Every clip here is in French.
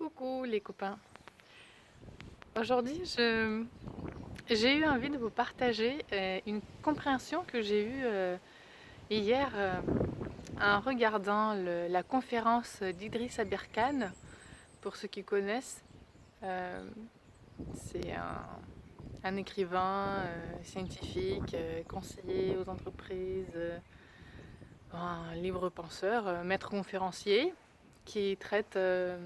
Coucou les copains. Aujourd'hui, j'ai eu envie de vous partager une compréhension que j'ai eue hier en regardant la conférence d'Idriss Aberkane. Pour ceux qui connaissent, euh, c'est un écrivain scientifique, conseiller aux entreprises, un libre penseur, maître conférencier qui traite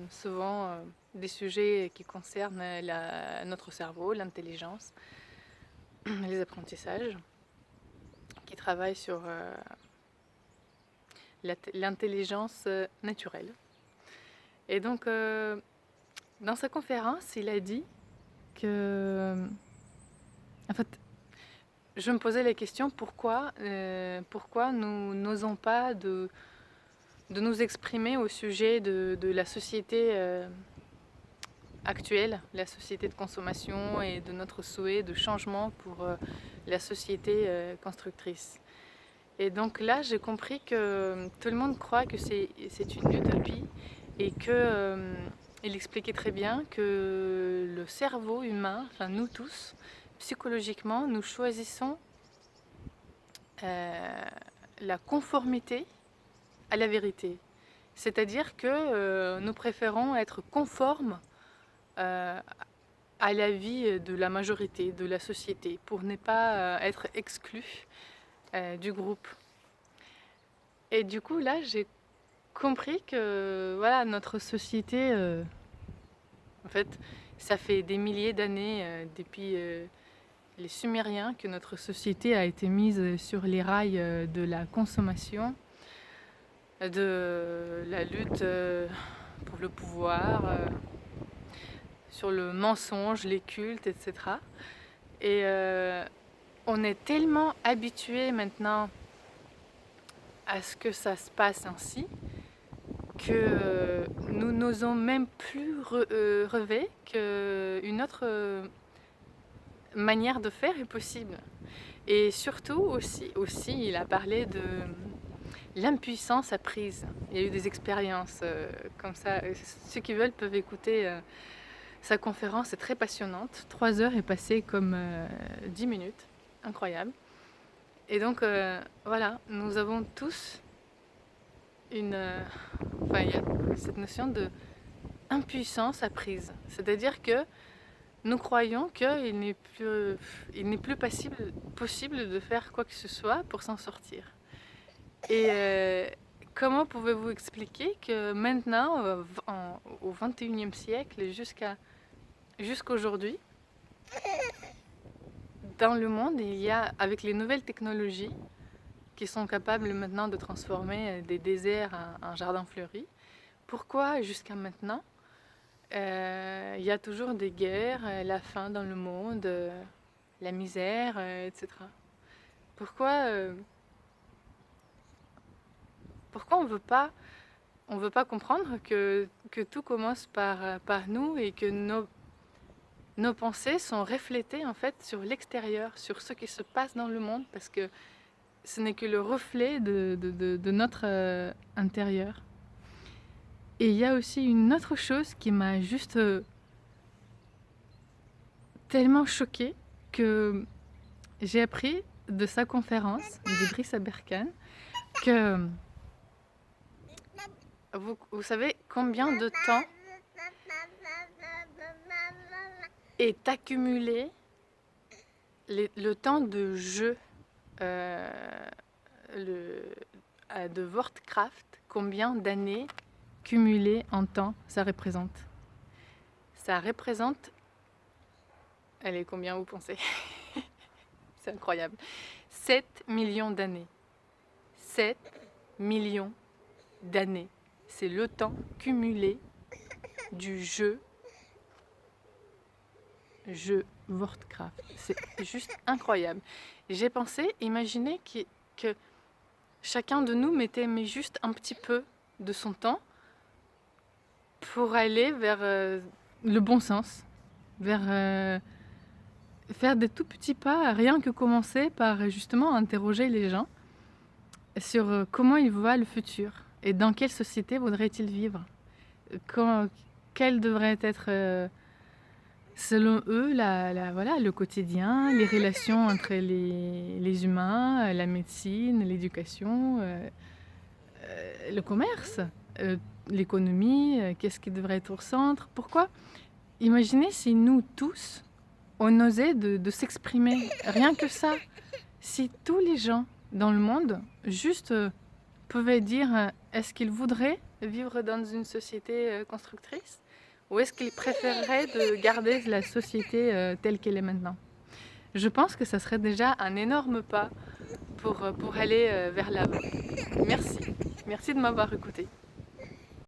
souvent des sujets qui concernent notre cerveau, l'intelligence, les apprentissages, qui travaille sur l'intelligence naturelle. Et donc, dans sa conférence, il a dit que, en fait, je me posais la question pourquoi nous n'osons pas de nous exprimer au sujet de la société actuelle, la société de consommation et de notre souhait de changement pour la société constructrice. Et donc là, j'ai compris que tout le monde croit que c'est une utopie et que il expliquait très bien que le cerveau humain, enfin nous tous, psychologiquement, nous choisissons la conformité à la vérité. C'est-à-dire que nous préférons être conformes à la vie de la majorité, de la société, pour ne pas être exclus du groupe. Et du coup, là, j'ai compris que voilà, notre société, en fait, ça fait des milliers d'années, depuis les Sumériens, que notre société a été mise sur les rails de la consommation, de la lutte pour le pouvoir, sur le mensonge, les cultes, etc. Et on est tellement habitué maintenant à ce que ça se passe ainsi que nous n'osons même plus rêver qu'une autre manière de faire est possible. Et surtout aussi il a parlé de l'impuissance apprise. Il y a eu des expériences comme ça. Ceux qui veulent peuvent écouter sa conférence, est très passionnante. 3 heures est passée comme 10 minutes. Incroyable. Et donc voilà, nous avons tous il y a cette notion de impuissance apprise. C'est-à-dire que nous croyons qu'il n'est plus possible de faire quoi que ce soit pour s'en sortir. Et comment pouvez-vous expliquer que maintenant, au XXIe siècle, jusqu'aujourd'hui, dans le monde, il y a, avec les nouvelles technologies, qui sont capables maintenant de transformer des déserts en jardins fleuris, pourquoi jusqu'à maintenant, il y a toujours des guerres, la faim dans le monde, la misère, etc. Pourquoi, pourquoi on veut pas comprendre que tout commence par nous et que nos pensées sont reflétées en fait sur l'extérieur, sur ce qui se passe dans le monde, parce que ce n'est que le reflet de notre intérieur. Et il y a aussi une autre chose qui m'a juste tellement choquée que j'ai appris de sa conférence d'Idriss Aberkane que vous savez combien de temps est accumulé le temps de jeu de Warcraft, combien d'années cumulées en temps ça représente? Ça représente, allez, combien vous pensez? C'est incroyable. 7 millions d'années. 7 millions d'années. C'est le temps cumulé du jeu Warcraft. C'est juste incroyable. J'ai pensé, imaginez que chacun de nous mettait juste un petit peu de son temps pour aller vers le bon sens, vers faire des tout petits pas, rien que commencer par justement interroger les gens sur comment ils voient le futur et dans quelle société voudraient-ils vivre, quel devrait être, selon eux, voilà, le quotidien, les relations entre les humains, la médecine, l'éducation, le commerce, l'économie, qu'est-ce qui devrait être au centre. Pourquoi? Imaginez si nous tous, on osait de s'exprimer, rien que ça. Si tous les gens dans le monde juste pouvaient dire est-ce qu'ils voudraient vivre dans une société constructrice ou est-ce qu'ils préféreraient de garder la société telle qu'elle est maintenant. Je pense que ça serait déjà un énorme pas pour aller vers l'avant. Merci. Merci de m'avoir écouté.